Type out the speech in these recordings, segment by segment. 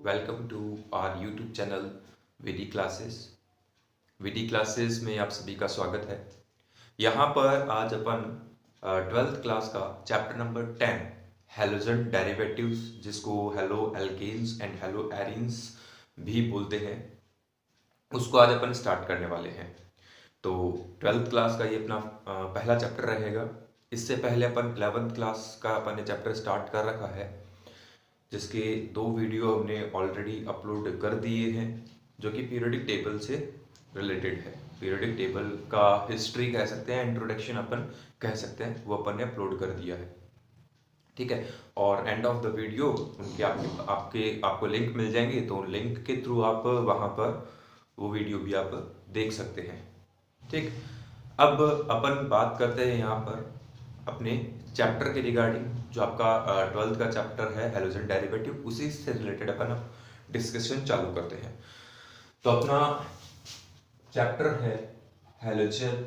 Welcome to our YouTube channel Vidi classes. Vidi classes में आप सभी का स्वागत है। यहाँ पर आज अपन 12th क्लास का चैप्टर नंबर 10 हैलोजन डेरिवेटिव्स, जिसको haloalkanes and haloarenes भी बोलते हैं, उसको आज अपन स्टार्ट करने वाले हैं। तो 12th क्लास का ये अपना पहला चैप्टर रहेगा। इससे पहले अपन 11th क्लास का अपन ने चैप्टर स्टार्ट कर रखा है, जिसके 2 वीडियो हमने ऑलरेडी अपलोड कर दिए हैं, जो कि पीरियोडिक टेबल से रिलेटेड है। पीरियोडिक टेबल का हिस्ट्री कह सकते हैं, इंट्रोडक्शन अपन कह सकते हैं, वो अपन ने अपलोड कर दिया है। ठीक है। और एंड ऑफ द वीडियो उनके आपको लिंक मिल जाएंगे, तो लिंक के थ्रू आप वहाँ पर वो वीडियो भी आप देख सकते हैं। ठीक। अब अपन बात करते हैं यहाँ पर अपने चैप्टर के रिगार्डिंग, जो आपका 12th का चैप्टर है हैलोजन डेरिवेटिव, उसी से रिलेटेड अपन डिस्कशन चालू करते हैं। तो अपना चैप्टर है हैलोजन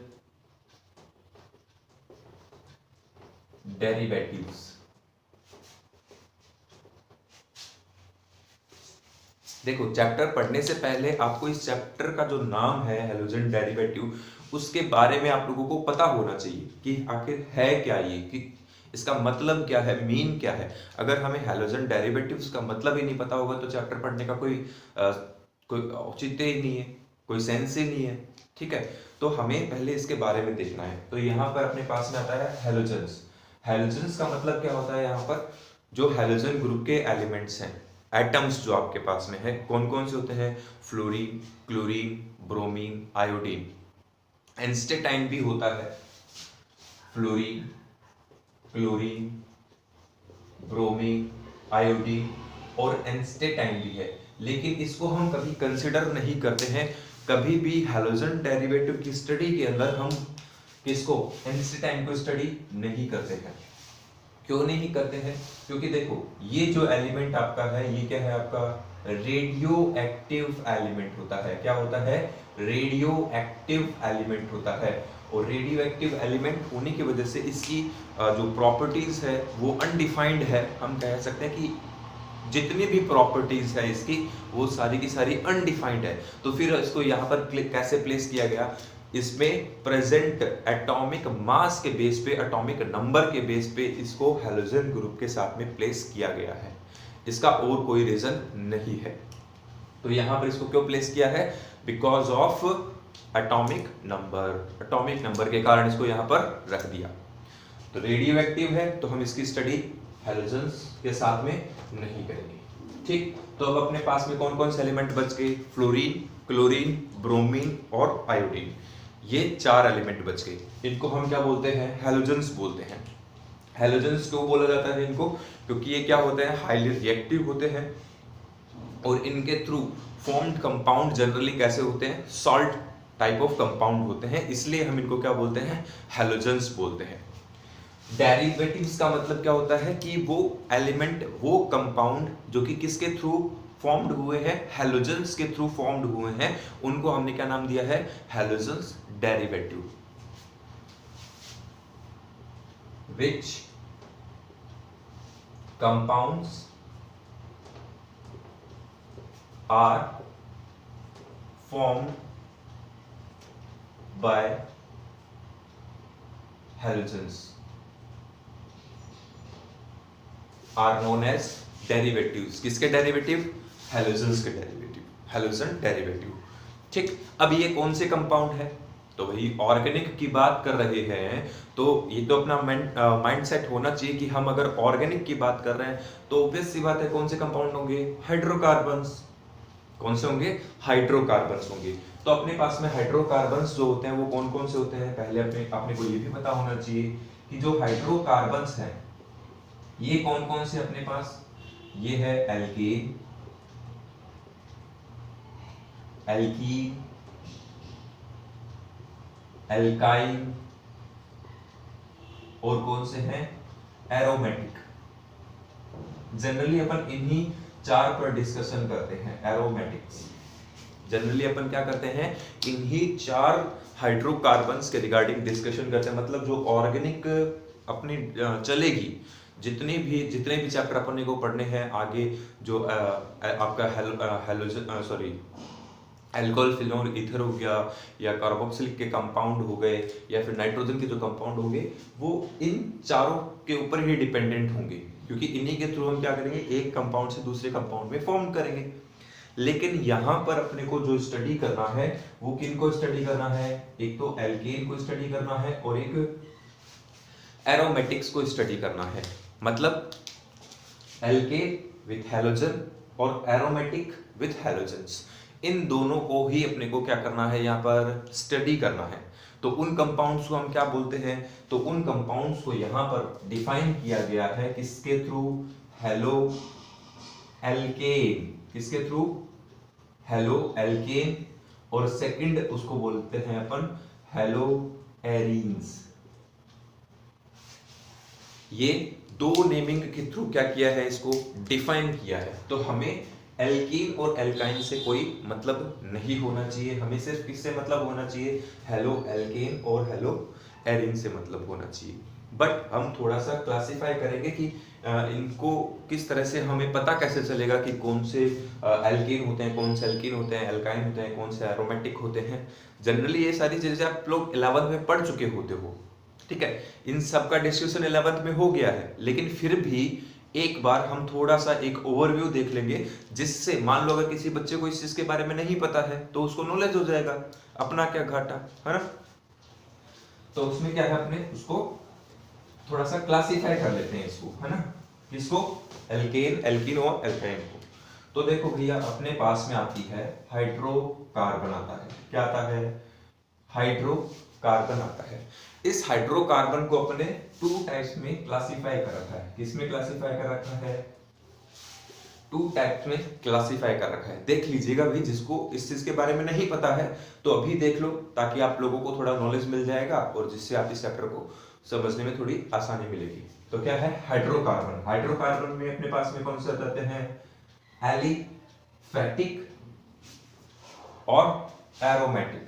डेरिवेटिव्स। देखो, चैप्टर पढ़ने से पहले आपको इस चैप्टर का जो नाम है हैलोजन डेरिवेटिव, उसके बारे में आप लोगों को पता होना चाहिए कि आखिर है क्या ये, कि इसका मतलब क्या है, मीन क्या है। अगर हमें हैलोजन डेरिवेटिव्स का मतलब ही नहीं पता होगा तो चैप्टर पढ़ने का कोई औचित्य ही नहीं है, कोई सेंस ही नहीं है। ठीक है। तो हमें पहले इसके बारे में देखना है। तो यहाँ पर अपने पास में आता है हैलोजन्स। हैलोजन्स का मतलब क्या होता है, यहाँ पर जो हैलोजन ग्रुप के एलिमेंट्स हैं, एटम्स जो आपके पास में है, कौन कौन से होते हैं, फ्लोरीन, क्लोरीन, ब्रोमीन, आयोडीन। एंस्टेटाइन भी होता है, फ्लोरीन, क्लोरीन, ब्रोमीन, आयोडीन और एंस्टेटाइन भी है। लेकिन इसको हम कभी कंसिडर नहीं करते हैं। कभी भी हैलोजन डेरिवेटिव की स्टडी के अंदर हम किसको, एंस्टेटाइन को स्टडी नहीं करते हैं। क्यों नहीं करते हैं? क्योंकि देखो, ये जो एलिमेंट आपका है, ये क्या है, आपका रेडियो एक्टिव एलिमेंट होता है। क्या होता है? रेडियो एक्टिव एलिमेंट होता है। और रेडियो एक्टिव एलिमेंट होने की वजह से इसकी जो प्रॉपर्टीज है वो अनडिफाइंड है। हम कह सकते हैं कि जितनी भी प्रॉपर्टीज है इसकी, वो सारी की सारी अनडिफाइंड है। तो फिर इसको यहाँ पर कैसे प्लेस किया गया, इसमें प्रेजेंट एटॉमिक मास के बेस पे, एटॉमिक नंबर के बेस पे इसको हैलोजन ग्रुप के साथ में प्लेस किया गया है। इसका और कोई रीजन नहीं है। तो यहाँ पर इसको क्यों प्लेस किया है? Because of atomic number. Atomic number के कारण इसको यहाँ पर रख दिया। तो रेडियो एक्टिव है, तो हम इसकी स्टडी हैलोजन्स के साथ में नहीं करेंगे। ठीक। तो अब अपने पास में कौन कौन से एलिमेंट बच गए? फ्लोरीन, क्लोरीन, ब्रोमीन और आयोडीन। ये 4 एलिमेंट बच गए। इनको हम क्या बोलते हैं? हैलोजन्स बोलते हैं। हैलोजन्स क्यों बोला जाता है इनको? क्योंकि ये क्या होते हैं, हाईली रिएक्टिव होते हैं और इनके थ्रू फॉर्म्ड कंपाउंड जनरली कैसे होते हैं, सॉल्ट टाइप ऑफ कंपाउंड होते हैं, इसलिए हम इनको क्या बोलते हैं, हैलोजन्स बोलते हैं। डेरिवेटिव्स का मतलब क्या होता है कि वो एलिमेंट, वो कंपाउंड जो कि किसके थ्रू फॉर्म्ड हुए हैं, हैलोजन्स के थ्रू फॉर्म्ड हुए हैं, उनको हमने क्या नाम दिया है, halogens derivative. which compounds are formed by halogens are known as derivatives। किसके डेरिवेटिव? हैलोजन्स के डेरिवेटिव, हैलोजन डेरिवेटिव। ठीक। अब ये कौन से कंपाउंड है? तो वही ऑर्गेनिक की बात कर रहे हैं, तो ये तो अपना माइंड सेट होना चाहिए कि हम अगर ऑर्गेनिक की बात कर रहे हैं तो ऑब्वियस सी बात है, कौन से कंपाउंड होंगे? हाइड्रोकार्बन्स। कौन से होंगे? हाइड्रोकार्बन्स होंगे। तो अपने पास में हाइड्रोकार्बन्स जो होते हैं वो कौन कौन से होते हैं? पहले अपने को ये भी पता होना चाहिए कि जो हाइड्रोकार्बन्स हैं ये कौन कौन से अपने पास, ये है एल्केन, एल्कीन, एल्काइल और कौन से हैं? एरोमेटिक। जनरली अपन इन्हीं 4 पर डिस्कशन करते हैं, एरोमेटिक्स। जनरली अपन क्या करते हैं, इन्हीं 4 हाइड्रोकार्बन्स के रिगार्डिंग डिस्कशन करते हैं। मतलब जो ऑर्गेनिक अपनी चलेगी, जितने भी चैप्टर अपने को पढ़ने हैं आगे, जो आपका halogen sorry alcohol phenol ether हो गया, या कार्बोक्सिलिक के कंपाउंड हो गए, या फिर नाइट्रोजन के जो कंपाउंड होंगे, वो इन चारों के ऊपर ही डिपेंडेंट होंगे, क्योंकि इन्हीं के थ्रू हम क्या करेंगे, एक कंपाउंड से दूसरे कंपाउंड में फॉर्म करेंगे। लेकिन यहाँ पर अपने को जो स्टडी करना है वो किन को स्टडी करना है, एक तो एल्केन को स्टडी करना है और एक एरोमेटिक्स को स्टडी करना है। मतलब एल्केन विथ हैलोजन और एरोमेटिक विथ हैलोजेंस, इन दोनों को ही अपने को क्या करना है, यहाँ पर स्टडी करना है। तो उन कंपाउंड्स को हम क्या बोलते हैं, तो उन कंपाउंड्स को यहाँ पर डिफाइन किया गया है किसके थ्रू, हेलो एल्केन, किसके थ्रू, हेलो एल्केन, और सेकंड उसको बोलते हैं अपन हेलो एरीन्स। ये दो नेमिंग के थ्रू क्या किया है, इसको डिफाइन किया है। तो हमें एल्कीन और एल्काइन से कोई मतलब नहीं होना चाहिए, हमें सिर्फ किससे मतलब होना चाहिए, हेलो एल्केन और हेलो एरीन से मतलब होना चाहिए। बट हम थोड़ा सा क्लासिफाई करेंगे कि इनको किस तरह से हमें पता कैसे चलेगा कि कौन से एल्केन होते हैं, कौन से एल्कीन होते हैं, एल्काइन होते हैं, कौन से एरोमेटिक होते हैं। जनरली ये सारी चीजें आप लोग 11th में पढ़ चुके होते हो, ठीक है, इन सब का डिस्कशन 11th में हो गया है। लेकिन फिर भी एक बार हम थोड़ा सा एक ओवरव्यू देख लेंगे, जिससे मान लो अगर किसी बच्चे को इस चीज के बारे में नहीं पता है तो उसको नॉलेज हो जाएगा, अपना क्या घाटा है ना। तो उसमें क्या है, अपने उसको थोड़ा सा क्लासिफाई कर लेते हैं इसको, है ना, इसको एल्केन, एल्कीन और एल्काइन को। तो देखो भैया, अपने पास में आती है हाइड्रोकार्बन आता है, क्या आता है, हाइड्रोकार्बन आता है। इस हाइड्रोकार्बन को अपने टू टाइप्स में क्लासिफाई कर रखा है। किसमें क्लासिफाई कर रखा है, टू टाइप्स में क्लासिफाई कर रखा है। देख लीजिएगा भाई, जिसको इस चीज के बारे में नहीं पता है तो अभी देख लो, ताकि आप लोगों को थोड़ा नॉलेज मिल जाएगा और जिससे आप इस चैप्टर को समझने में थोड़ी आसानी मिलेगी। तो क्या है हाइड्रोकार्बन, हाइड्रोकार्बन में अपने पास में कौन से आते हैं, एलिफैटिक और एरोमेटिक,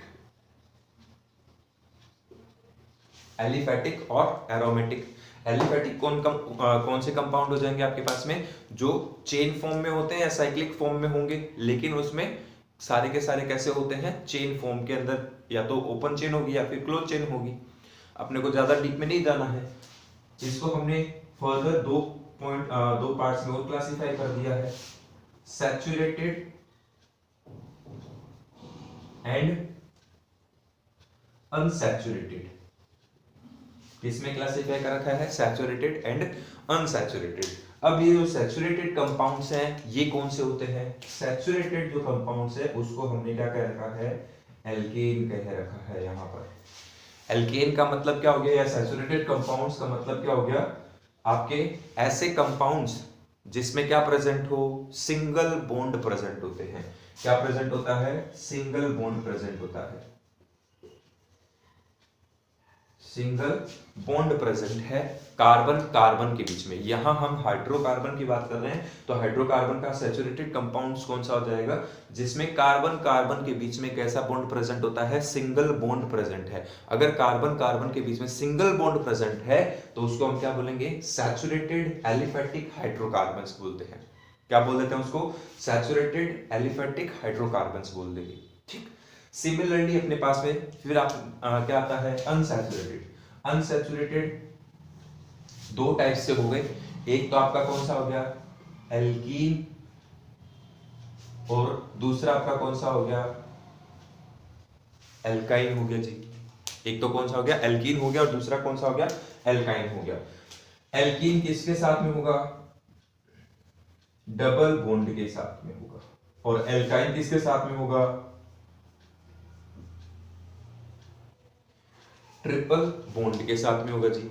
एलिफैटिक और एरोमेटिक। एलिफैटिक कौन से कंपाउंड हो जाएंगे आपके पास में, जो चेन फॉर्म में होते हैं या साइक्लिक फॉर्म में होंगे, लेकिन उसमें सारे के सारे कैसे होते हैं, चेन फॉर्म के अंदर, या तो ओपन चेन होगी या फिर क्लोज चेन होगी। अपने को ज्यादा डीप में नहीं जाना है, इसको हमने फर्दर दो पार्ट्स में और क्लासिफाई कर दिया है, सैचुरेटेड एंड अनसैचुरेटेड। किसमें क्लासिफाई कर रखा है, सैचुरेटेड एंड अनसैचुरेटेड। अब ये जो सैचुरेटेड कंपाउंड्स हैं ये कौन से होते हैं, सैचुरेटेड जो कंपाउंड्स है उसको हमने क्या कह रखा है, एल्केन कह रखा है। यहाँ पर एल्केन का मतलब क्या हो गया, या सैचुरेटेड कंपाउंड्स का मतलब क्या हो गया, आपके ऐसे कंपाउंड्स जिसमें क्या प्रेजेंट हो, सिंगल बॉन्ड प्रेजेंट होते हैं। क्या प्रेजेंट होता है, सिंगल बॉन्ड प्रेजेंट होता है, सिंगल बॉन्ड प्रेजेंट है कार्बन कार्बन के बीच में। यहां हम हाइड्रोकार्बन की बात कर रहे हैं, तो हाइड्रोकार्बन का सैचुरेटेड कंपाउंड्स कौन सा हो जाएगा, जिसमें कार्बन कार्बन के बीच में कैसा बॉन्ड प्रेजेंट होता है, सिंगल बॉन्ड प्रेजेंट है। अगर कार्बन कार्बन के बीच में सिंगल बॉन्ड प्रेजेंट है तो उसको हम क्या बोलेंगे, सैचुरेटेड एलिफैटिक हाइड्रोकार्बन्स बोलते हैं। क्या बोल देते हैं उसको, सैचुरेटेड एलिफैटिक हाइड्रोकार्बन्स बोल देंगे, ठीक। सिमिलरली अपने पास में फिर आप क्या आता है, अनसैचुरेटेड। अनसैचुरेटेड दो टाइप से हो गए, एक तो आपका कौन सा हो गया, एल्कीन, और दूसरा आपका कौन सा हो गया, एल्काइन हो गया जी। एक तो कौन सा हो गया, एल्कीन हो गया, और दूसरा कौन सा हो गया, एल्काइन हो गया। एल्कीन किसके साथ में होगा, डबल बॉन्ड के साथ में होगा, और एल्काइन किसके साथ में होगा, ट्रिपल बॉन्ड के साथ में होगा जी,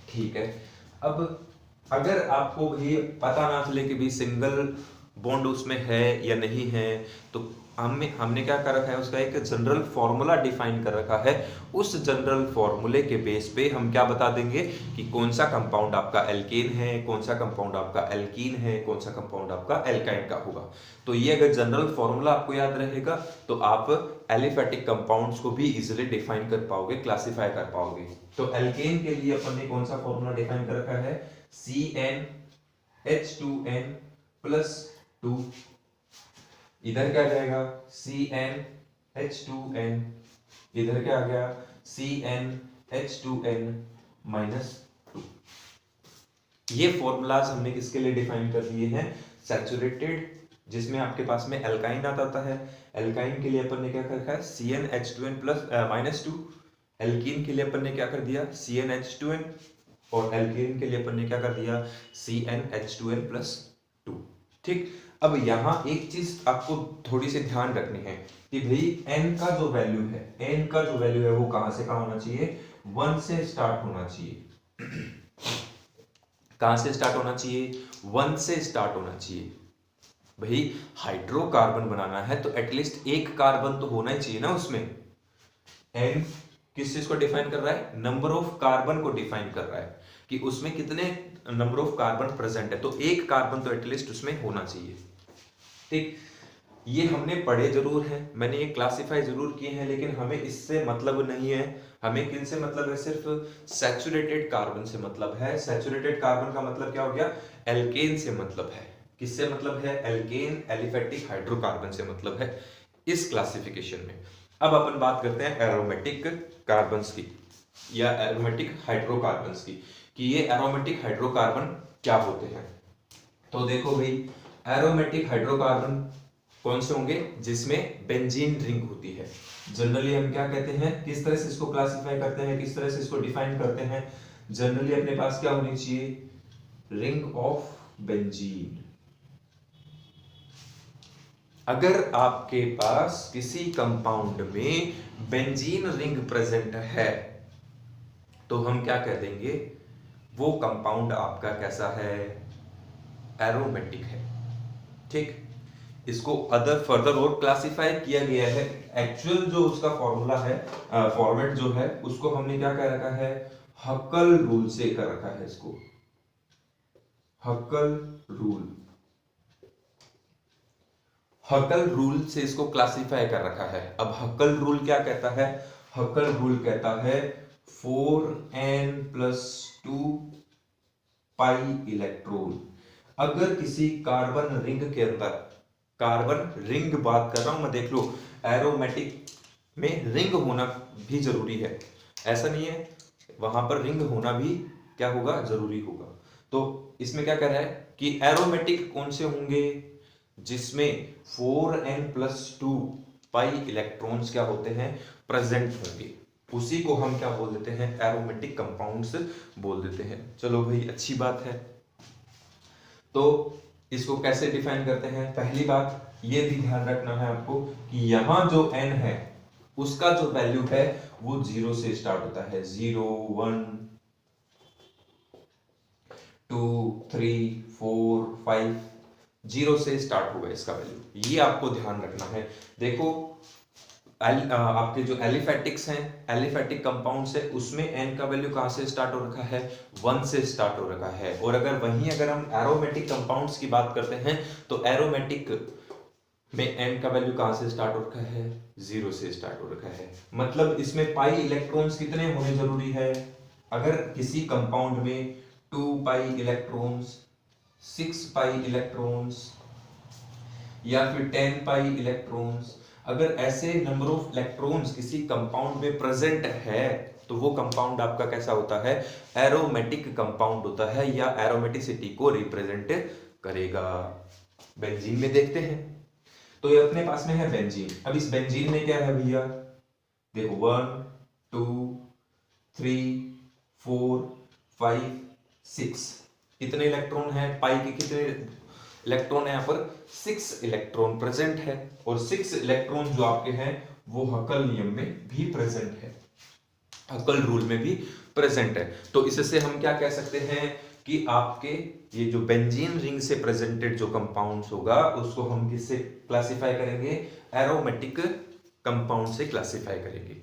ठीक है। अब अगर आपको भी पता ना चले कि भी सिंगल बॉन्ड उसमें है या नहीं है। तो हमने क्या कर रखा है, उसका एक जनरल फॉर्मूला डिफाइन कर रखा है। उस जनरल फॉर्मूले के बेस पे हम क्या बता देंगे कि कौन सा कंपाउंड आपका एल्केन है, कौन सा कंपाउंड आपका एल्कीन है, कौन सा कंपाउंड आपका एल्काइन का होगा। तो ये अगर जनरल फॉर्मूला आपको याद रहेगा तो आप एलिफेटिक कंपाउंड्स को भी इजीली डिफाइन कर पाओगे, क्लासिफाई कर पाओगे। तो एल्केन के लिए अपन ने कौन सा फॉर्मूला डिफाइन कर रखा है, CnH2n प्लस 2, इधर क्या जाएगा CnH2n, इधर क्या आ गया CnH2n माइनस 2। ये फॉर्मूलाज हमने किसके लिए डिफाइन कर दिए हैं, सैचुरेटेड जिसमें आपके पास में एल्काइन आता है, एल्काइन के लिए अपन ने क्या कर रखा है CnH2n प्लस माइनस 2, एल्कीन के लिए अपन ने क्या कर दिया CnH2n, और एल्केन के लिए अपन ने क्या कर दिया CnH2n प्लस 2। ठीक, अब यहाँ एक चीज आपको थोड़ी सी ध्यान रखनी है कि भाई n का जो वैल्यू है, n का जो वैल्यू है वो कहां से कहां होना चाहिए, 1 से स्टार्ट होना चाहिए। कहां से स्टार्ट होना चाहिए, 1 से स्टार्ट होना चाहिए। भाई हाइड्रोकार्बन बनाना है तो एटलीस्ट एक कार्बन तो होना ही चाहिए ना उसमें। n किस चीज को डिफाइन कर रहा है, नंबर ऑफ कार्बन को डिफाइन कर रहा है कि उसमें कितने नंबर ऑफ कार्बन प्रेजेंट है, तो एक कार्बन तो एटलीस्ट उसमें होना चाहिए। ठीक, ये हमने पढ़े जरूर हैं, मैंने ये क्लासिफाई जरूर किए हैं, लेकिन हमें इससे मतलब नहीं है। हमें किन से मतलब है, सिर्फ सैचुरेटेड कार्बन से मतलब है। सैचुरेटेड कार्बन का मतलब क्या हो गया, एल्केन से मतलब है। किससे मतलब है, एल्केन एलिफेटिक हाइड्रोकार्बन से मतलब है इस क्लासिफिकेशन में। अब अपन बात करते हैं एरोमेटिक कार्बन्स की या एरोमेटिक हाइड्रोकार्बन्स की, कि ये एरोमेटिक हाइड्रोकार्बन क्या होते हैं। तो देखो भाई, एरोमेटिक हाइड्रोकार्बन कौन से होंगे, जिसमें बेंजीन रिंग होती है। जनरली हम क्या कहते हैं, किस तरह से इसको क्लासिफाई करते हैं, किस तरह से इसको डिफाइन करते हैं, जनरली अपने पास क्या होनी चाहिए, रिंग ऑफ बेंजीन। अगर आपके पास किसी कंपाउंड में बेंजीन रिंग प्रेजेंट है तो हम क्या कह देंगे, वो कंपाउंड आपका कैसा है, एरोमेटिक है। ठीक, इसको अदर फर्दर और क्लासिफाई किया गया है। एक्चुअल जो उसका फॉर्मूला है, फॉर्मेट जो है, उसको हमने क्या कर रखा है, हक्कल रूल से कर रखा है इसको, हक्कल रूल। हक्कल रूल से इसको क्लासिफाई कर रखा है। अब हक्कल रूल क्या कहता है, हक्कल रूल कहता है 4n प्लस 2 पाई इलेक्ट्रॉन। अगर किसी कार्बन रिंग के अंदर, कार्बन रिंग बात कर रहा हूं मैं, देख लो एरोमेटिक में रिंग होना भी जरूरी है, ऐसा नहीं है, वहां पर रिंग होना भी क्या होगा, जरूरी होगा। तो इसमें क्या कह रहा है कि एरोमेटिक कौन से होंगे, जिसमें 4n प्लस 2 पाई इलेक्ट्रॉन्स क्या होते हैं, प्रेजेंट होंगे, उसी को हम क्या बोल देते हैं, एरोमेटिक कंपाउंड्स बोल देते हैं। चलो भाई, अच्छी बात है। तो इसको कैसे डिफाइन करते हैं, पहली बात ये भी ध्यान रखना है आपको कि यहां जो n है उसका जो वैल्यू है वो 0 से स्टार्ट होता है, 0 1 2 3 4 5, 0 से स्टार्ट होगा इसका वैल्यू, ये आपको ध्यान रखना है। देखो आपके जो एलिफेटिक्स हैं, एलिफेटिक कंपाउंड्स है, उसमें n का वैल्यू कहां से स्टार्ट हो रखा है, 1 से स्टार्ट हो रखा है। और अगर हम एरोमेटिक कंपाउंड्स की बात करते हैं तो एरोमेटिक में n का वैल्यू कहां से स्टार्ट हो रखा है, 0 से स्टार्ट हो रखा है। मतलब इसमें पाई इलेक्ट्रॉन्स कितने होने जरूरी है, अगर किसी कंपाउंड में 2 पाई इलेक्ट्रॉन्स, 6 पाई इलेक्ट्रॉन्स या फिर 10 पाई इलेक्ट्रॉन्स, अगर ऐसे नंबर ऑफ इलेक्ट्रॉन्स किसी कंपाउंड में प्रेजेंट है तो वो कंपाउंड आपका कैसा होता है, एरोमेटिक कंपाउंड होता है, या एरोमेटिसिटी को रिप्रेजेंट करेगा। बेंजीन में देखते हैं, तो ये अपने पास में है बेंजीन। अब इस बेंजीन में क्या है भैया, देखो 1 2 3 4 5 6, कितने इलेक्ट्रॉन है, पाई के कितने इलेक्ट्रॉन है, यहाँ पर 6 इलेक्ट्रॉन प्रेजेंट है, और 6 इलेक्ट्रॉन जो आपके हैं वो हक्कल नियम में भी प्रेजेंट है, हक्कल रूल में भी प्रेजेंट है। तो इससे हम क्या कह सकते हैं कि आपके ये जो बेंजीन रिंग से प्रेजेंटेड जो कंपाउंड्स होगा उसको हम किससे क्लासिफाई करेंगे, एरोमेटिक कंपाउंड से क्लासिफाई करेंगे।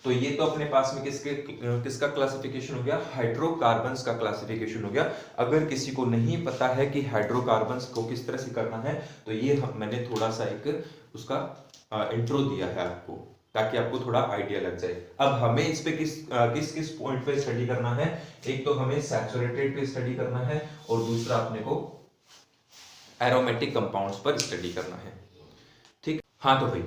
तो ये तो अपने पास में किसका क्लासिफिकेशन हो गया, हाइड्रोकार्बन्स का क्लासिफिकेशन हो गया। अगर किसी को नहीं पता है कि हाइड्रोकार्बन्स को किस तरह से करना है तो ये मैंने थोड़ा सा एक उसका इंट्रो दिया है आपको, ताकि आपको थोड़ा आइडिया लग जाए। अब हमें इस पे किस किस पॉइंट पे स्टडी करना है, एक तो हमें सैचुरेटेड पे स्टडी करना है और दूसरा अपने को एरोमेटिक कंपाउंड्स पर स्टडी करना है। ठीक, हाँ तो भाई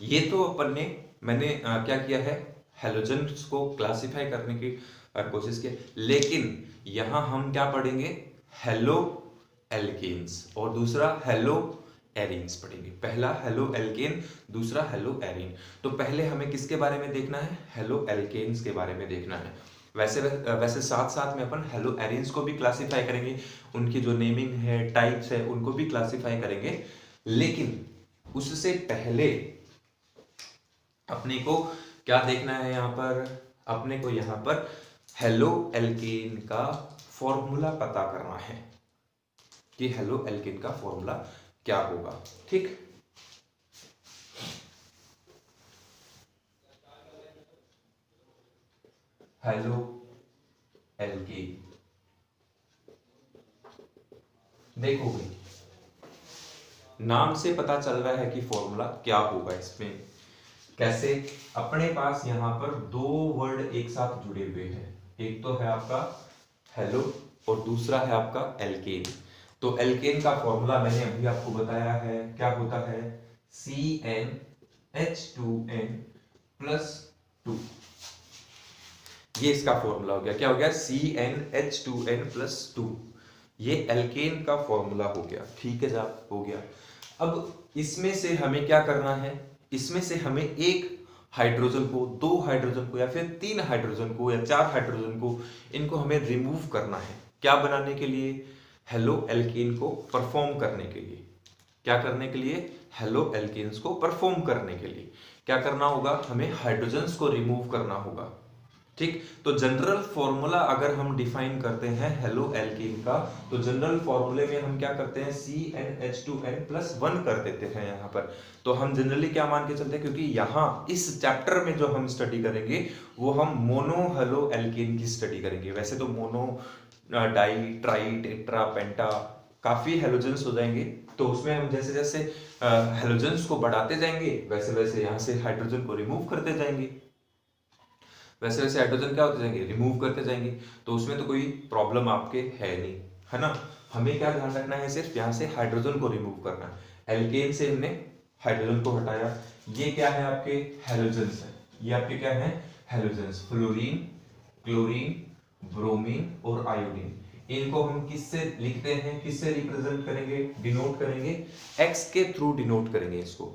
ये तो अपन ने मैंने क्या किया है, हेलोजन्स को क्लासिफाई करने की कोशिश की, लेकिन यहां हम क्या पढ़ेंगे, हेलो एल्केन्स और दूसरा हेलो एरीन्स पढ़ेंगे। पहला हेलो एल्केन, दूसरा हेलो एरीन। तो पहले हमें किसके बारे में देखना है, हेलो एल्केन्स के बारे में देखना है। वैसे साथ साथ में अपन हेलो एरीन्स को भी क्लासिफाई करेंगे, उनकी जो नेमिंग है, टाइप्स है, उनको भी क्लासिफाई करेंगे। लेकिन उससे पहले अपने को क्या देखना है, यहां पर अपने को यहां पर हेलो एल्केन का फॉर्मूला पता करना है कि हेलो एल्केन का फॉर्मूला क्या होगा। ठीक, हेलो एल्केन देखो भाई, नाम से पता चल रहा है कि फॉर्मूला क्या होगा। इसमें कैसे, अपने पास यहां पर दो वर्ड एक साथ जुड़े हुए हैं, एक तो है आपका हेलो और दूसरा है आपका एल्केन। तो एल्केन का फॉर्मूला मैंने अभी आपको बताया है, क्या होता है, CnH2n प्लस 2। ये इसका फॉर्मूला हो गया, क्या हो गया, CnH2n प्लस 2। ये एल्केन का फॉर्मूला हो गया। ठीक है साहब, हो गया। अब इसमें से हमें क्या करना है, इसमें से हमें एक हाइड्रोजन को, दो हाइड्रोजन को, या फिर तीन हाइड्रोजन को, या चार हाइड्रोजन को, इनको हमें रिमूव करना है। क्या बनाने के लिए, हेलो एल्केन को परफॉर्म करने के लिए। क्या करने के लिए, हेलो एल्केन्स को परफॉर्म करने के लिए क्या करना होगा, हमें हाइड्रोजन्स को रिमूव करना होगा। ठीक, तो जनरल फॉर्मूला अगर हम डिफाइन करते हैं हेलो एल्कीन का, तो जनरल फॉर्मूले में हम क्या करते हैं, CnH2n प्लस 1 कर देते हैं यहाँ पर। तो हम जनरली क्या मान के चलते हैं, क्योंकि यहाँ इस चैप्टर में जो हम स्टडी करेंगे वो हम मोनो हेलो एल्कीन की स्टडी करेंगे। वैसे तो मोनो, डाई, ट्राई, टेट्रा, पेंटा काफी हेलोजेंस हो जाएंगे, तो उसमें हम जैसे जैसे हेलोजेंस को बढ़ाते जाएंगे वैसे वैसे यहाँ से हाइड्रोजन को रिमूव करते जाएंगे, वैसे वैसे हाइड्रोजन क्या होते जाएंगे, रिमूव करते जाएंगे। तो उसमें तो कोई प्रॉब्लम आपके है नहीं, है ना। हमें क्या ध्यान रखना है, सिर्फ यहाँ से हाइड्रोजन को रिमूव करना है। एल्केन से हमने हाइड्रोजन को हटाया, ये क्या है आपके हेलोजेंस है, ये आपके क्या है, हेलोजेंस, फ्लोरीन, क्लोरीन, ब्रोमीन और आयोडीन। इनको हम किससे लिखते हैं, किससे रिप्रेजेंट करेंगे, डिनोट करेंगे, एक्स के थ्रू डिनोट करेंगे इसको।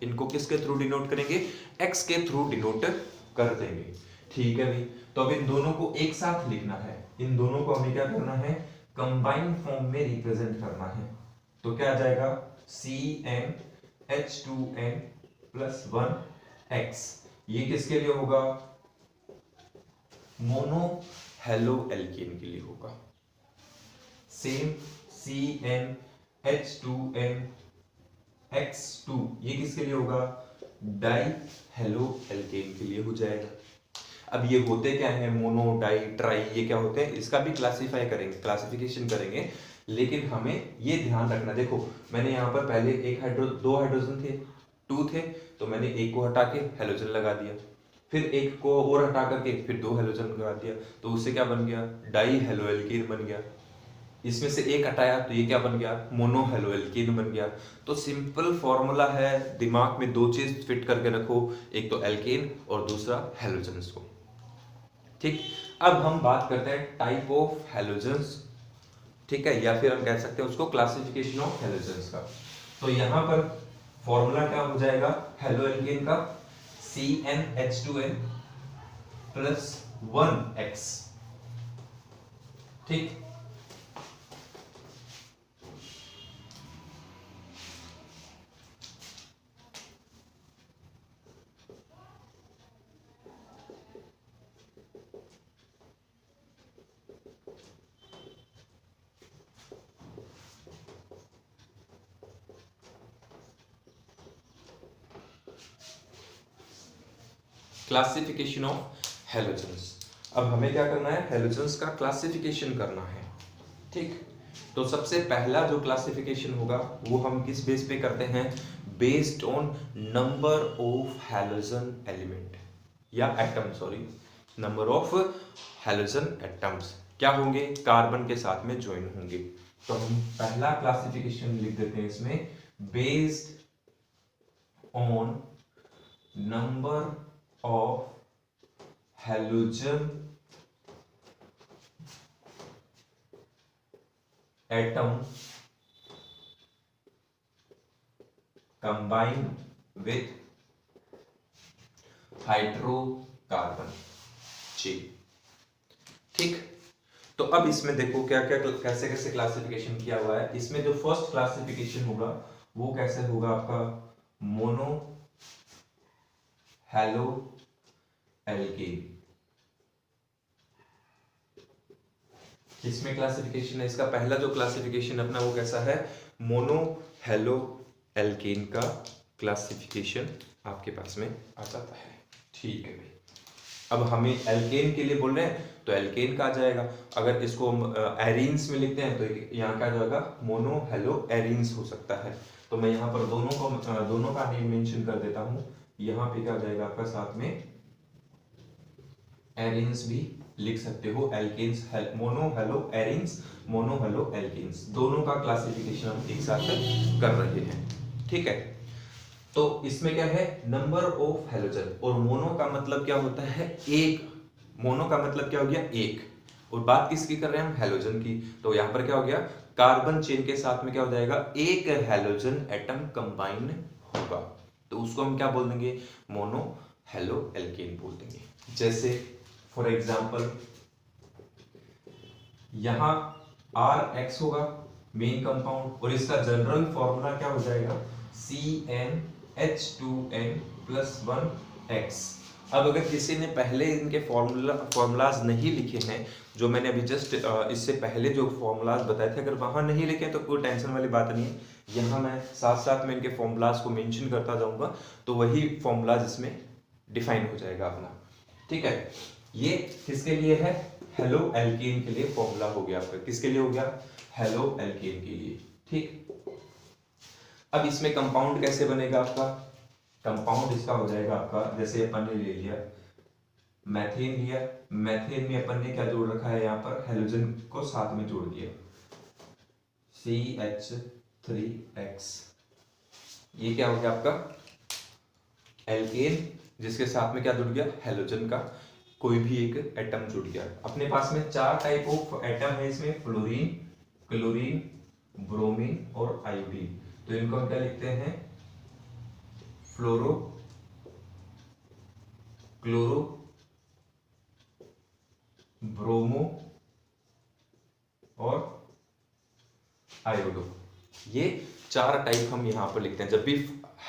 इनको किसके थ्रू डिनोट करेंगे, एक्स के थ्रू डिनोट कर देंगे। ठीक है भाई, तो अब इन दोनों को एक साथ लिखना है, इन दोनों को हमें क्या करना है, कंबाइंड फॉर्म में रिप्रेजेंट करना है। तो क्या आ जाएगा, CnH2n प्लस 1x। ये किसके लिए होगा, मोनो हेलो एल्केन के लिए होगा। सेम CnH2n x2 ये किसके लिए होगा, डाई हेलो एल्केन के लिए हो जाएगा। अब ये होते क्या है, मोनो, डाई, ट्राई, ये क्या होते हैं, इसका भी क्लासिफाई करेंगे, क्लासिफिकेशन करेंगे। लेकिन हमें ये ध्यान रखना, देखो मैंने यहाँ पर पहले दो हाइड्रोजन थे, 2 थे, तो मैंने एक को हटा के हेलोजन लगा दिया, फिर एक को और हटा करके फिर दो हेलोजन लगा दिया, तो उससे क्या बन गया, डाई हेलो एल्केन बन गया। इसमें से एक हटाया तो ये क्या बन गया, मोनो हेलो एल्केन बन गया। तो सिंपल फॉर्मूला है, दिमाग में दो चीज फिट करके रखो, एक तो एल्केन और दूसरा हेलोजन्स को। ठीक, अब हम बात करते हैं टाइप ऑफ हेलोजेंस। ठीक है, या फिर हम कह सकते हैं उसको क्लासिफिकेशन ऑफ हेलोजेंस का। तो यहां पर फॉर्मूला क्या हो जाएगा हेलो एल्केन का, CnH2n प्लस 1x। ठीक, क्लासिफिकेशन ऑफ हैलोजेंस। अब हमें क्या करना है, हैलोजेंस का क्लासिफिकेशन करना है। ठीक, तो सबसे पहला जो क्लासिफिकेशन होगा वो हम किस बेस पे करते हैं, based on number of halogen element या atom, sorry, number of halogen atoms क्या होंगे, कार्बन के साथ में ज्वाइन होंगे। तो हम पहला क्लासिफिकेशन लिख देते हैं इसमें, based on number of halogen atom combined with hydrocarbon जी। ठीक, तो अब इसमें देखो क्या क्या कैसे कैसे क्लासिफिकेशन किया हुआ है। इसमें जो फर्स्ट क्लासिफिकेशन होगा वो कैसे होगा आपका, मोनो हैलो एल्केन। इसमें क्लासिफिकेशन है, इसका पहला जो क्लासिफिकेशन अपना वो कैसा है, मोनो हैलो एल्केन का क्लासिफिकेशन आपके पास में आ जाता है। ठीक है भाई, अब हमें एल्केन के लिए बोल रहे हैं तो एल्केन का आ जाएगा। अगर इसको हम एरीन्स में लिखते हैं तो यहाँ क्या आ जाएगा, मोनो हैलो एरीन्स हो सकता है। तो मैं यहाँ पर दोनों का नेम मेंशन कर देता हूँ। यहाँ पे क्या आ जाएगा आपका, साथ में एरीन्स भी लिख सकते हो, alkanes, mono haloarenes, mono haloalkanes, दोनों का क्लासिफिकेशन हम एक साथ कर रहे हैं। ठीक है, तो इसमें क्या है, नंबर ऑफ हैलोजन, और मोनो का मतलब क्या होता है, एक। मोनो का मतलब क्या हो गया, एक, और बात किसकी कर रहे हैं हम, हैलोजन की। तो यहां पर क्या हो गया, कार्बन चेन के साथ में क्या हो जाएगा, एक हैलोजन एटम कंबाइन होगा, तो उसको हम क्या बोल देंगे, मोनो हेलो एल्केन बोल देंगे। जैसे फॉर एग्जाम्पल यहां RX होगा मेन कंपाउंड, और इसका जनरल फॉर्मूला क्या हो जाएगा, CnH2n+1X। अब अगर किसी ने पहले इनके फॉर्मूलाज नहीं लिखे हैं, जो मैंने अभी जस्ट इससे पहले जो फॉर्मूलाज बताए थे, अगर वहां नहीं लिखे तो कोई टेंशन वाली बात नहीं है, यहाँ मैं साथ साथ में इनके फॉर्मूलाज को मेंशन करता जाऊंगा, तो वही फॉर्मूलाज इसमें डिफाइन हो जाएगा अपना। ठीक है, ये किसके लिए है, हेलो एल्केन के लिए फॉर्मूला हो गया आपका, किसके लिए हो गया, हेलो एल्केन के लिए। ठीक, अब इसमें कंपाउंड कैसे बनेगा आपका, कंपाउंड इसका हो जाएगा आपका, जैसे अपन ने ले लिया मैथेन लिया, मैथेन में अपन ने क्या जोड़ रखा है, यहाँ पर हेलोजन को साथ में जोड़ दिया, CH3X, ये क्या हो गया आपका एल्केन, जिसके साथ में क्या जुड़ गया, हेलोजन का कोई भी एक एटम जुड़ गया। अपने पास में 4 टाइप ऑफ एटम है इसमें, फ्लोरीन, क्लोरीन, ब्रोमीन और आयोडीन। तो इनको हम क्या लिखते हैं, फ्लोरो, क्लोरो, ब्रोमो और आयोडो, ये 4 टाइप हम यहां पर लिखते हैं। जब भी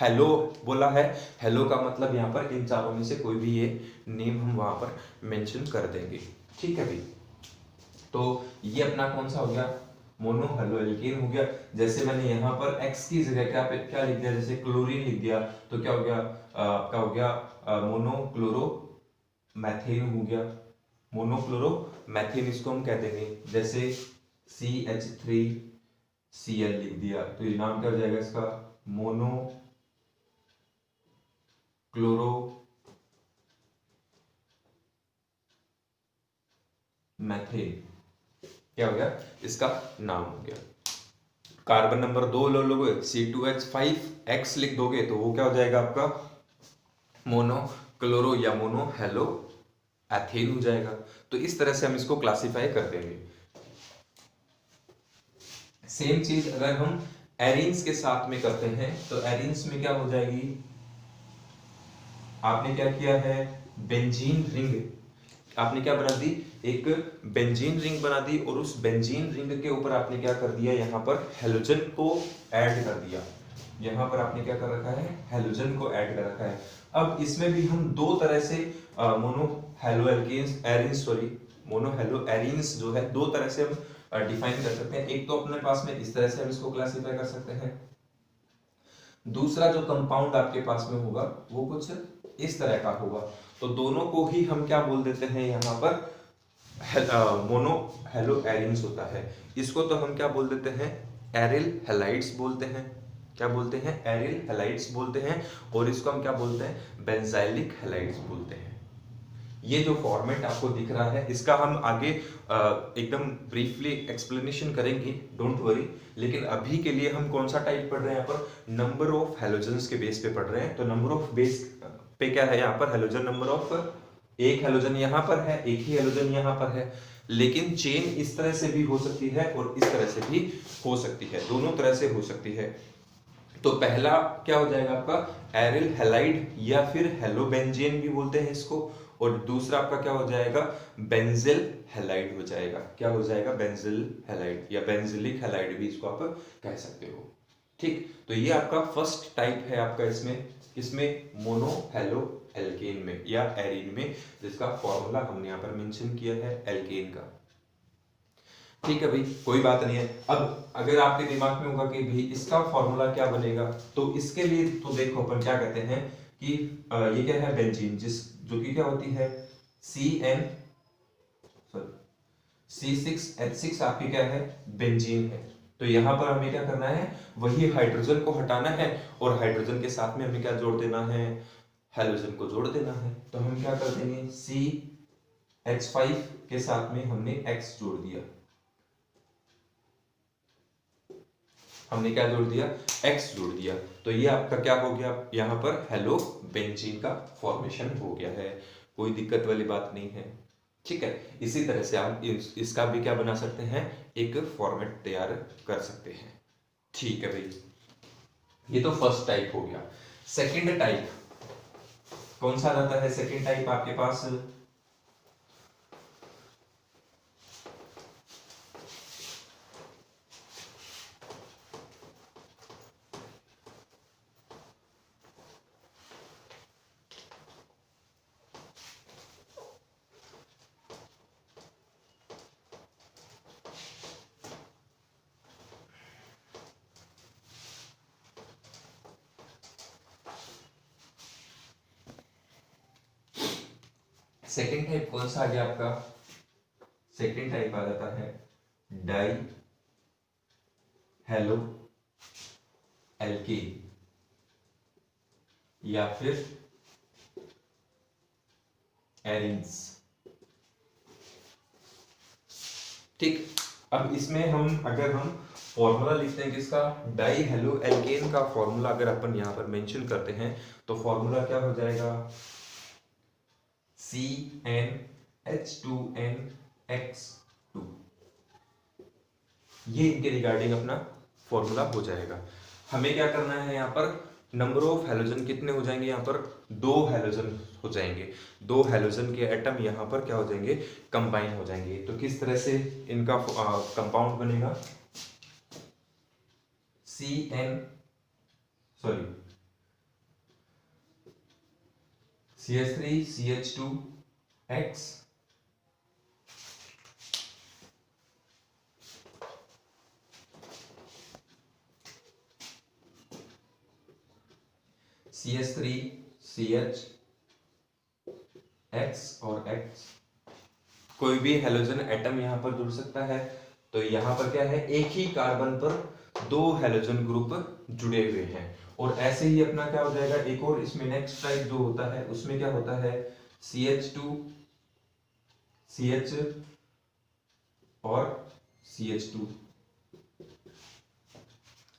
हेलो बोला है, हेलो का मतलब यहाँ पर इन चारों में से कोई भी ये नेम हम वहां पर मेंशन कर देंगे। ठीक है भाई, तो ये अपना कौन सा हो गया, मोनो हेलो एल्केन हो गया। जैसे मैंने यहाँ पर X की जगह क्या लिख दिया, जैसे क्लोरीन लिख दिया, तो क्या हो गया आपका, हो गया मोनो क्लोरो मैथेन हो गया, मोनो क्लोरो मैथेन इसको हम कह देंगे। जैसे CH3Cl लिख दिया, तो ये नाम क्या हो जाएगा इसका, मोनो क्लोरो मैथेन, क्या हो गया, इसका नाम हो गया। कार्बन नंबर 2 लो लोगे, C2H5X लिख दोगे, तो वो क्या हो जाएगा आपका, मोनो क्लोरो या मोनो हेलो एथेन हो जाएगा। तो इस तरह से हम इसको क्लासिफाई कर देंगे। सेम चीज अगर हम एरीन्स के साथ में करते हैं, तो एरीन्स में क्या हो जाएगी, आपने क्या किया है, बेंजीन रिंग, आपने क्या बना दी, एक बेंजीन रिंग बना दी, और उस बेंजीन रिंग के ऊपर आपने क्या कर दिया, यहाँ पर हेलोजन को ऐड कर दिया। यहाँ पर आपने क्या कर रखा है, हेलोजन को ऐड कर रखा है। अब इसमें भी हम दो तरह से mono haloalkanes arenes, sorry mono haloarenes जो है, दो तरह से हम डिफाइन कर सकते हैं। एक तो अपने पास में इस तरह से हम इसको क्लासिफाई कर सकते हैं, दूसरा जो कंपाउंड आपके पास में होगा वो कुछ इस तरह का होगा। तो दोनों को ही हम क्या बोल देते हैं यहाँ पर मोनो हेलो एरिन्स होता है। इसको तो हम क्या बोल देते हैं, एरिल हैलाइड्स बोलते हैं। क्या बोलते हैं, एरिल हैलाइड्स बोलते हैं। और इसको हम क्या बोलते हैं, बेंजाइलिक हैलाइड्स बोलते हैं। ये जो फॉर्मेट आपको दिख रहा है इसका हम आगे एकदम ब्रीफली एक्सप्लेनेशन करेंगे, डोंट वरी। लेकिन अभी के लिए हम कौन सा टाइप पढ़ रहे हैं यहाँ पर, नंबर ऑफ हैलोजन्स के बेस पे पढ़ रहे हैं। तो नंबर ऑफ बेस पे क्या है यहाँ पर, हैलोजन नंबर ऑफ, एक हैलोजन यहाँ पर है, एक ही हैलोजन यहाँ पर है। लेकिन चेन इस तरह से भी हो सकती है और इस तरह से भी हो सकती है, दोनों तरह से हो सकती है। तो पहला क्या हो जाएगा आपका, एरिल हैलाइड या फिर हेलोबेंजीन भी बोलते हैं इसको। और दूसरा आपका क्या हो जाएगा, बेंजिल हैलाइड हो जाएगा। क्या हो जाएगा, बेंजिल हैलाइड या बेंजिलिक हैलाइड भी इसको आप कह सकते हो। ठीक, तो ये आपका फर्स्ट टाइप है आपका इसमें मोनो हेलो एल्केन में या एरिन में, जिसका फॉर्मूला हमने यहाँ पर मेंशन किया है एल्केन का। ठीक है भाई, कोई बात नहीं है। अब अगर आपके दिमाग में होगा कि भाई इसका फॉर्मूला क्या बनेगा, तो इसके लिए तो देखो अपन क्या कहते हैं कि ये क्या है, बेंजीन, जो कि क्या होती है C6H6 आपकी क्या है, बेंजीन है। तो यहां पर हमें क्या करना है, वही हाइड्रोजन को हटाना है और हाइड्रोजन के साथ में हमें क्या जोड़ देना है, हैलोजन को जोड़ देना है। तो हम क्या कर देंगे, CH5 के साथ में हमने X जोड़ दिया, हमने क्या जोड़ दिया, X जोड़ दिया। तो ये आपका क्या हो गया, यहाँ पर हेलो बेंजीन का फॉर्मेशन हो गया है, कोई दिक्कत वाली बात नहीं है। ठीक है, इसी तरह से आप इसका भी क्या बना सकते हैं, एक फॉर्मेट तैयार कर सकते हैं। ठीक है भाई, ये तो फर्स्ट टाइप हो गया। सेकंड टाइप कौन सा रहता है, सेकंड टाइप आपके पास, सेकेंड टाइप कौन सा आ गया आपका, सेकेंड टाइप आ जाता है डाई हेलो एल्केन या फिर एरिन्स। ठीक, अब इसमें अगर हम फॉर्मूला लिखते हैं किसका, डाई हेलो एल्केन का फॉर्मूला अगर अपन यहां पर मेंशन करते हैं तो फॉर्मूला क्या हो जाएगा, CnH2nX2। ये इनके रिगार्डिंग अपना फॉर्मूला हो जाएगा। हमें क्या करना है, यहाँ पर नंबर ऑफ हेलोजन कितने हो जाएंगे, यहाँ पर 2 हेलोजन हो जाएंगे। 2 हेलोजन के एटम यहाँ पर क्या हो जाएंगे, कंबाइन हो जाएंगे। तो किस तरह से इनका कंपाउंड बनेगा, CH3CH2X CH3CHX और X, कोई भी हेलोजन एटम यहाँ पर जुड़ सकता है। तो यहाँ पर क्या है, एक ही कार्बन पर 2 हेलोजन ग्रुप जुड़े हुए हैं। और ऐसे ही अपना क्या हो जाएगा, एक और इसमें नेक्स्ट टाइप जो होता है उसमें क्या होता है, CH2CH और CH2।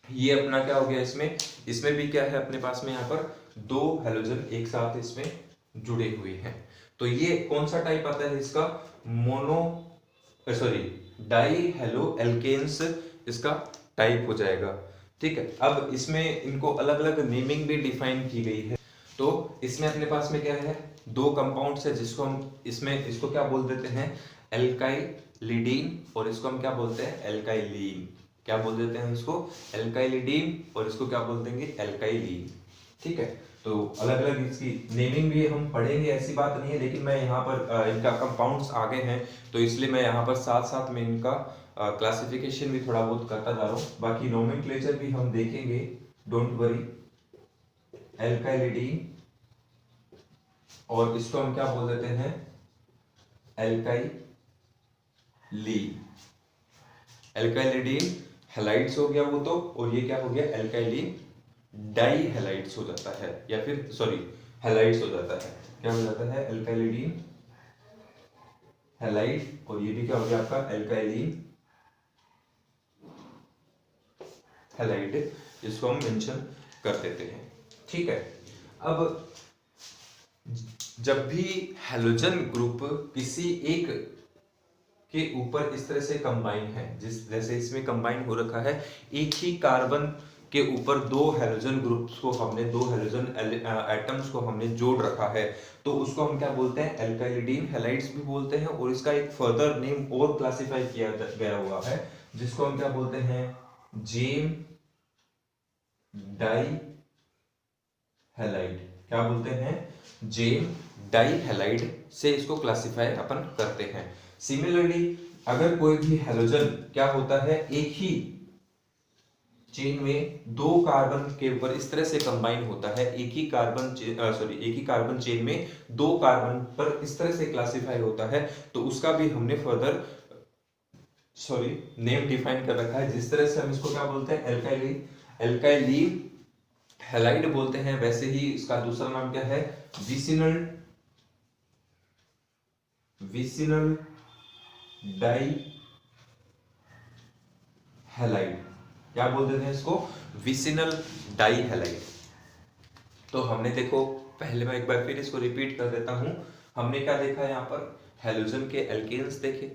ये अपना क्या हो गया, इसमें भी क्या है अपने पास में यहाँ पर 2 हेलोजन एक साथ इसमें जुड़े हुए हैं। तो ये कौन सा टाइप आता है इसका, डाई हेलो एल्केन्स इसका टाइप हो जाएगा। ठीक है, अब इसमें इनको अलग अलग नेमिंग भी डिफाइन की गई है। तो इसमें अपने पास में क्या है, 2 कंपाउंड्स है जिसको हम इसको क्या बोल देते हैं, एल्काइलिडीन, और इसको हम क्या बोलते हैं, एल्काइलीन। क्या बोल देते हैं इसको, एल्काइलिडीन, और इसको क्या बोल देंगे, एल्काइलीन। ठीक है, तो अलग अलग इसकी नेमिंग भी हम पढ़ेंगे, ऐसी बात नहीं है। लेकिन मैं यहाँ पर इनका कंपाउंड्स आ गए हैं तो इसलिए मैं यहाँ पर साथ साथ में इनका क्लासिफिकेशन भी थोड़ा बहुत करता जा रहा हूँ। बाकी नोमेनक्लेचर भी हम देखेंगे, डोंट वरी। एल्काइलिडीन और इसको हम क्या बोल देते हैं, एल्काइलीन। एल्काइलिडीन हैलाइड्स हो गया वो तो, और ये क्या हो गया, एल्काइलिन डाई हैलाइड्स हो जाता है, या फिर सॉरी हैलाइड्स हो जाता है। क्या हो जाता है, एल्काइलिडीन हैलाइड, और ये भी क्या हो गया आपका, एल्काइलिन हैलाइड, इसको हम मेंशन कर देते हैं। ठीक है, अब जब भी हैलोजन ग्रुप किसी एक के ऊपर इस तरह से कंबाइन है, जिस जैसे इसमें कंबाइन हो रखा है, एक ही कार्बन के ऊपर दो हैलोजन ग्रुप्स को हमने, दो हैलोजन एटम्स को हमने जोड़ रखा है, तो उसको हम क्या बोलते हैं, एल्काइलिडीन हैलाइड्स भी बोलते हैं। और इसका एक फर्दर नेम और क्लासिफाई किया गया हुआ है, जिसको हम क्या बोलते हैं, जेम डाई हैलाइड। क्या बोलते हैं, जेम डाई हैलाइड से इसको क्लासिफाई अपन करते हैं। सिमिलरली अगर कोई भी हैलोजन क्या होता है, एक ही चेन में दो कार्बन के ऊपर इस तरह से कंबाइन होता है, एक ही कार्बन चेन में दो कार्बन पर इस तरह से क्लासिफाई होता है, तो उसका भी हमने फर्दर नेम डिफाइन कर रखा है। जिस तरह से हम इसको क्या बोलते हैं, एल्काइलीन हैलाइड बोलते हैं, वैसे ही इसका दूसरा नाम क्या है, विसिनल डाई हैलाइड। क्या बोल देते हैं इसको, विसिनल डाई हैलाइड। तो हमने देखो, पहले मैं एक बार फिर इसको रिपीट कर देता हूं, हमने क्या देखा यहाँ पर, हैलोजन के एल्केन्स देखे,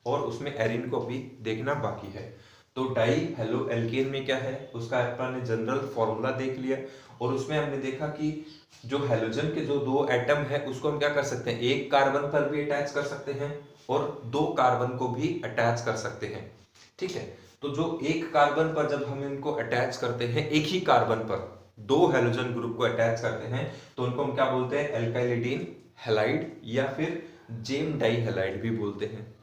और उसमें एरिन को भी देखना बाकी है। तो डाई हेलो एल्केन में क्या है, उसका अपन ने जनरल फॉर्मूला देख लिया, और उसमें हमने देखा कि जो हैलोजन के जो दो एटम है उसको हम क्या कर सकते हैं, एक कार्बन पर भी अटैच कर सकते हैं और दो कार्बन को भी अटैच कर सकते हैं। ठीक है, तो जो एक कार्बन पर जब हम इनको अटैच करते हैं, एक ही कार्बन पर दो हैलोजन ग्रुप को अटैच करते हैं, तो उनको हम क्या बोलते हैं, एल्काइलिडीन हैलाइड या फिर जेम डाई हैलाइड भी बोलते हैं।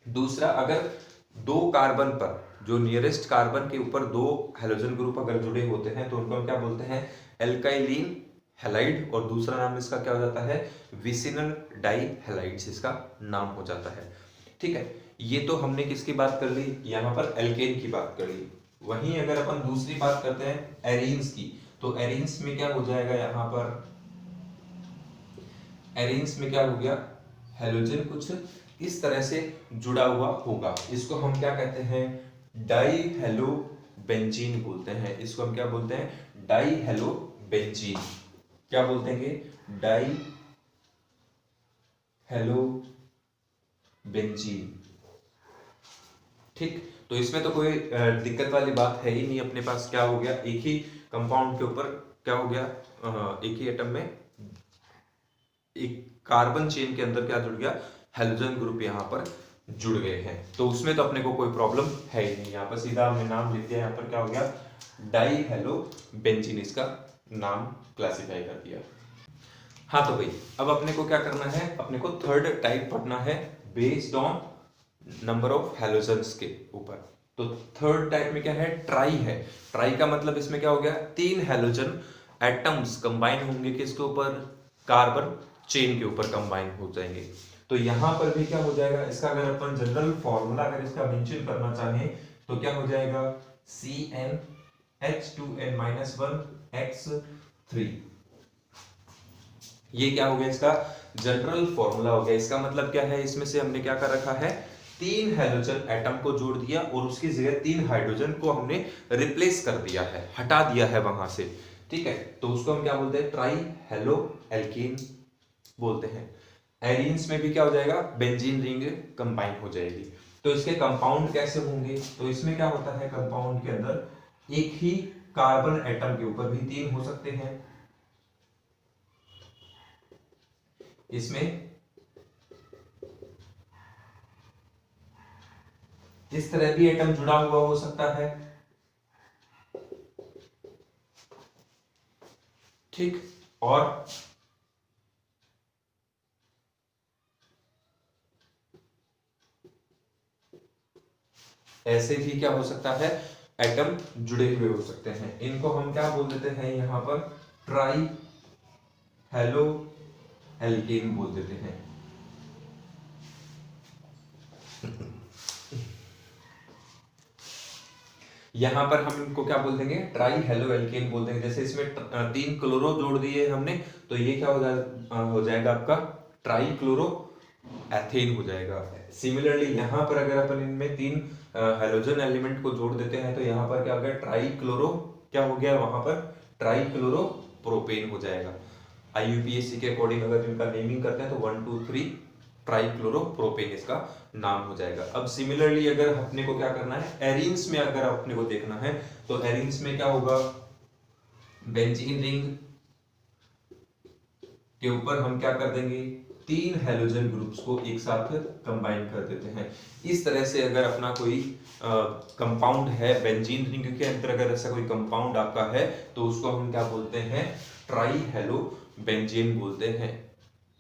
दूसरा, अगर दो कार्बन पर, जो नियरेस्ट कार्बन के ऊपर दो हैलोजन ग्रुप अगर जुड़े होते हैं, तो उनको हम क्या बोलते हैं, एल्काइलिन हैलाइड, और दूसरा नाम इसका क्या हो जाता है, विसिनल डाई हैलाइड्स इसका नाम हो जाता है। ठीक है, ये तो हमने किसकी बात कर ली, यहाँ पर एल्केन की बात कर ली। वहीं अगर अपन दूसरी बात करते हैं एरीन्स की, तो एरीन्स में क्या हो जाएगा, यहाँ पर एरीन्स में क्या हो गया, हैलोजन कुछ इस तरह से जुड़ा हुआ होगा, इसको हम क्या कहते हैं, डाई हेलो बेंजीन बोलते हैं। इसको हम क्या बोलते हैं, डाई हेलो बेंजीन। क्या बोलते हैं, डाई हेलो बेंजीन। ठीक, तो इसमें तो कोई दिक्कत वाली बात है ही नहीं, अपने पास क्या हो गया, एक ही कंपाउंड के ऊपर क्या हो गया, एक ही एटम में एक कार्बन चेन के अंदर क्या जुड़ गया, हैलोजन ग्रुप यहाँ पर जुड़ गए हैं, तो उसमें तो अपने को कोई प्रॉब्लम है ही नहीं। यहाँ पर सीधा हमने नाम लिख दिया, यहाँ पर क्या हो गया, डाई हेलो बेंजीन, इसका नाम क्लासिफाई कर दिया। हाँ, तो भाई अब अपने को क्या करना है, अपने को थर्ड टाइप पढ़ना है based on number of halogens के ऊपर। तो थर्ड टाइप में क्या है, ट्राई है। ट्राई का मतलब इसमें क्या हो गया, तीन हैलोजन एटम्स कंबाइन होंगे किसके ऊपर, कार्बन चेन के ऊपर कंबाइन हो जाएंगे। तो यहां पर भी क्या हो जाएगा, इसका अगर अपन जनरल फॉर्मूला अगर इसका मेंशन करना चाहें, तो क्या हो जाएगा, CnH2n-1x3। ये क्या हो गया, इसका जनरल फॉर्मूला हो गया। इसका मतलब क्या है, इसमें से हमने क्या कर रखा है, तीन हैलोजन एटम को जोड़ दिया और उसकी जगह तीन हाइड्रोजन को हमने रिप्लेस कर दिया है, हटा दिया है वहां से। ठीक है, तो उसको हम क्या बोलते हैं, ट्राई हेलो एल्कीन बोलते हैं। एरीन्स में भी क्या हो जाएगा, बेंजीन रिंग कंबाइन हो जाएगी। तो इसके कंपाउंड कैसे होंगे, तो इसमें क्या होता है, कंपाउंड के अंदर एक ही कार्बन एटम के ऊपर भी तीन हो सकते हैं, इसमें इस तरह भी एटम जुड़ा हुआ हो सकता है। ठीक, और ऐसे भी क्या हो सकता है, एटम जुड़े हुए हो सकते हैं। इनको हम क्या बोल देते हैं, यहां पर ट्राई हेलो एल्केन बोल देते हैं। यहां पर हम इनको क्या बोल देंगे, ट्राई हेलो एल्केन बोल देंगे। जैसे इसमें 3 क्लोरो जोड़ दिए हमने, तो ये क्या हो जाएगा आपका ट्राई क्लोरो एथेन हो जाएगा। सिमिलरली यहाँ पर अगर अपन इनमें 3 हेलोजन एलिमेंट को जोड़ देते हैं, तो यहाँ पर क्या हो गया, ट्राई क्लोरो क्या हो गया, वहां पर ट्राई क्लोरो प्रोपेन हो जाएगा। IUPAC के अकॉर्डिंग अगर इनका नेमिंग करते हैं तो 1 2 3 ट्राइक्लोरोप्रोपेन इसका नाम हो जाएगा। अब सिमिलरली अगर अपने को क्या करना है, एरीन्स में अगर अपने को देखना है, तो एरीन्स में क्या होगा, बेंजीन रिंग के ऊपर हम क्या कर देंगे, 3 हेलोजन ग्रुप्स को एक साथ कंबाइन कर देते हैं। इस तरह से अगर अपना कोई कंपाउंड है बेंजीन रिंग के अंदर, अगर ऐसा कोई कंपाउंड आपका है, तो उसको हम क्या बोलते हैं, ट्राई हेलो बेंजीन बोलते हैं।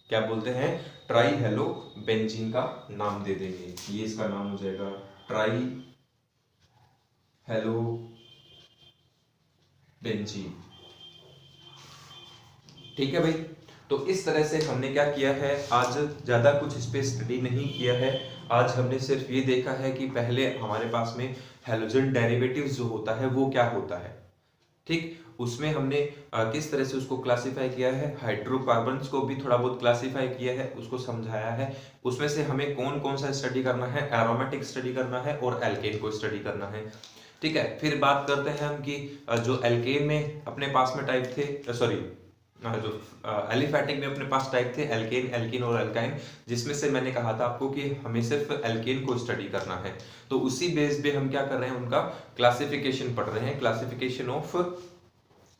क्या बोलते हैं, ट्राई हेलो बेंजीन का नाम दे देंगे। ये इसका नाम हो जाएगा ट्राई हेलो बेंजीन। ठीक है भाई, तो इस तरह से हमने क्या किया है, आज ज्यादा कुछ इस पे स्टडी नहीं किया है। आज हमने सिर्फ ये देखा है कि पहले हमारे पास में हेलोजन डेरिवेटिव्स जो होता है वो क्या होता है, ठीक, उसमें हमने किस तरह से उसको क्लासिफाई किया है, हाइड्रोकार्बन्स को भी थोड़ा बहुत क्लासिफाई किया है, उसको समझाया है। उसमें से हमें कौन कौन सा स्टडी करना है, एरोमेटिक स्टडी करना है और एल्केन को स्टडी करना है। ठीक है, फिर बात करते हैं हम कि जो एल्केन में अपने पास में टाइप थे, सॉरी जो एलिफैटिक में अपने पास टाइप थे, एल्केन, एल्कीन और एल्काइन, जिसमें से मैंने कहा था आपको कि हमें सिर्फ एल्केन को स्टडी करना है। तो उसी बेस पे हम क्या कर रहे हैं, उनका क्लासिफिकेशन पढ़ रहे हैं, classification of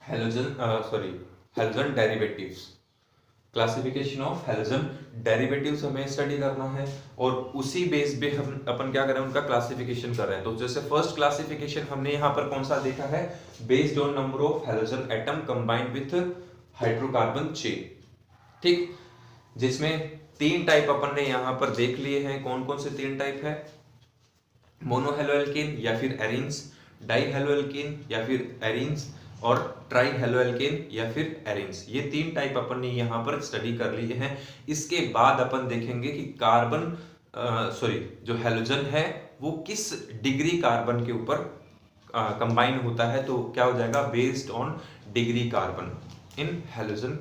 halogen derivatives, classification of halogen derivatives हमें स्टडी करना है। और उसी बेस पे हम अपन क्या कर रहे हैं, उनका क्लासिफिकेशन कर रहे हैं। तो जैसे फर्स्ट क्लासिफिकेशन हमने यहाँ पर कौन सा देखा है, based on number of halogen atom combined with hydrocarbon chain, ठीक, जिसमें 3 टाइप अपन ने यहां पर देख लिए हैं। कौन कौन से 3 टाइप है, मोनोहेलोएल्केन या फिर एरीन्स, डाइहेलोएल्केन या फिर एरीन्स, और ट्राइहेलोएल्केन या फिर एरीन्स। ये 3 टाइप अपन ने यहां पर स्टडी कर लिए हैं। इसके बाद अपन देखेंगे कि कार्बन जो हेलोजन है वो किस डिग्री कार्बन के ऊपर कंबाइन होता है। तो क्या हो जाएगा, based on degree carbon in halogen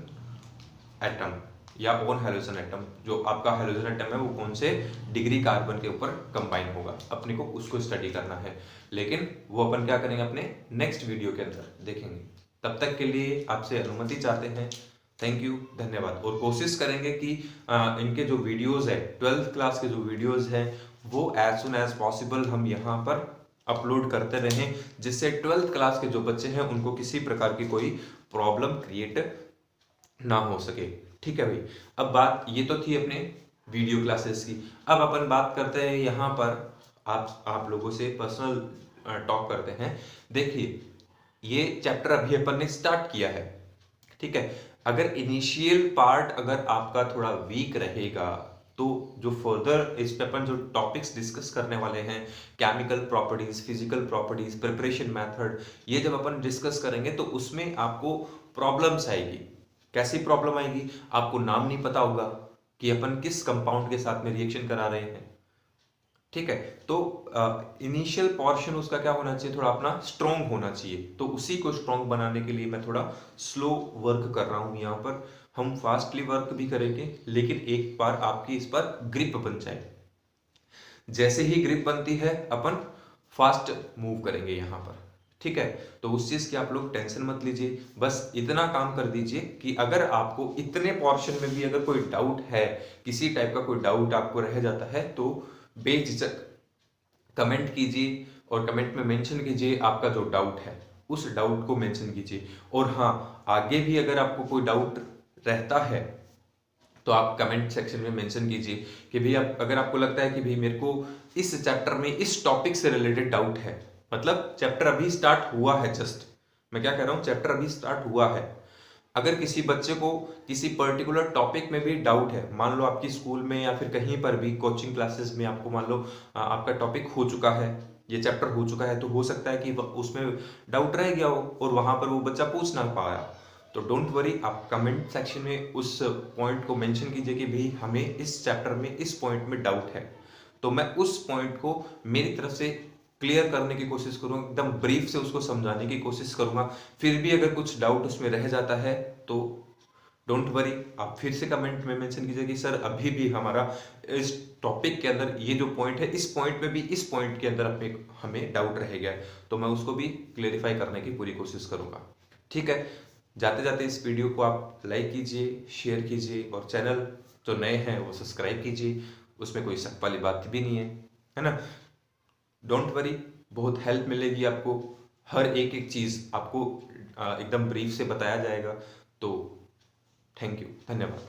atom या ऑन हेलोजन एटम। जो आपका हेलोजन एटम है वो कौन से डिग्री कार्बन के ऊपर कंबाइन होगा, अपने को उसको स्टडी करना है। लेकिन वो अपन क्या करेंगे, अपने नेक्स्ट वीडियो के अंदर देखेंगे। तब तक के लिए आपसे अनुमति चाहते हैं। थैंक यू, धन्यवाद। और कोशिश करेंगे कि इनके जो वीडियोज है, 12th क्लास के जो वीडियोज हैं, वो एज सुन एज पॉसिबल हम यहाँ पर अपलोड करते रहें, जिससे 12th क्लास के जो बच्चे हैं उनको किसी प्रकार की कोई प्रॉब्लम क्रिएट ना हो सके। ठीक है भाई, अब बात ये तो थी अपने वीडियो क्लासेस की। अब अपन बात करते हैं यहाँ पर आप लोगों से पर्सनल टॉक करते हैं। देखिए, ये चैप्टर अभी अपन ने स्टार्ट किया है, ठीक है। अगर इनिशियल पार्ट अगर आपका थोड़ा वीक रहेगा, तो जो फर्दर इस पे अपन जो टॉपिक्स डिस्कस करने वाले हैं, chemical properties, physical properties, preparation method, ये जब अपन डिस्कस करेंगे तो उसमें आपको प्रॉब्लम्स आएगी। कैसी प्रॉब्लम आएगी, आपको नाम नहीं पता होगा कि अपन किस कंपाउंड के साथ में रिएक्शन करा रहे हैं, ठीक है। तो इनिशियल पोर्शन उसका क्या होना चाहिए, थोड़ा अपना स्ट्रॉन्ग होना चाहिए। तो उसी को स्ट्रॉन्ग बनाने के लिए मैं थोड़ा स्लो वर्क कर रहा हूं यहाँ पर। हम फास्टली वर्क भी करेंगे, लेकिन एक बार आपकी इस पर ग्रिप बन जाए, जैसे ही ग्रिप बनती है अपन फास्ट मूव करेंगे यहाँ पर, ठीक है। तो उस चीज की आप लोग टेंशन मत लीजिए, बस इतना काम कर दीजिए कि अगर आपको इतने पोर्शन में भी अगर कोई डाउट है, किसी टाइप का कोई डाउट आपको रह जाता है, तो बेझिझक कमेंट कीजिए और कमेंट में मेंशन कीजिए आपका जो डाउट है, उस डाउट को मेंशन कीजिए। और हाँ, आगे भी अगर आपको कोई डाउट रहता है तो आप कमेंट सेक्शन में मेंशन कीजिए कि भाई अगर आपको लगता है कि भाई मेरे को इस चैप्टर में इस टॉपिक से रिलेटेड डाउट है, मतलब चैप्टर अभी स्टार्ट हुआ है, जस्ट मैं क्या कह रहा हूँ, चैप्टर अभी स्टार्ट हुआ है। अगर किसी बच्चे को किसी पर्टिकुलर टॉपिक में भी डाउट है, मान लो आपकी स्कूल में या फिर कहीं पर भी कोचिंग क्लासेस में आपको मान लो आपका टॉपिक हो चुका है, ये चैप्टर हो चुका है, तो हो सकता है कि उसमें डाउट रह गया हो और वहां पर वो बच्चा पूछ ना पाया। तो डोंट वरी, आप कमेंट सेक्शन में उस पॉइंट को मेंशन कीजिए कि भाई हमें इस चैप्टर में इस पॉइंट में डाउट है, तो मैं उस पॉइंट को मेरी तरफ से क्लियर करने की कोशिश करूंगा, एकदम ब्रीफ से उसको समझाने की कोशिश करूंगा। फिर भी अगर कुछ डाउट उसमें रह जाता है तो डोंट वरी, आप फिर से कमेंट में मेंशन कीजिए कि सर अभी भी हमारा इस टॉपिक के अंदर ये जो पॉइंट है, इस पॉइंट में भी इस पॉइंट के अंदर हमें डाउट रह गया है, तो मैं उसको भी क्लेरिफाई करने की पूरी कोशिश करूंगा। ठीक है, जाते जाते इस वीडियो को आप लाइक कीजिए, शेयर कीजिए, और चैनल जो नए हैं वो सब्सक्राइब कीजिए, उसमें कोई शक वाली बात भी नहीं है ना। डोंट वरी, बहुत हेल्प मिलेगी आपको, हर एक एक चीज़ आपको एकदम ब्रीफ से बताया जाएगा। तो थैंक यू, धन्यवाद।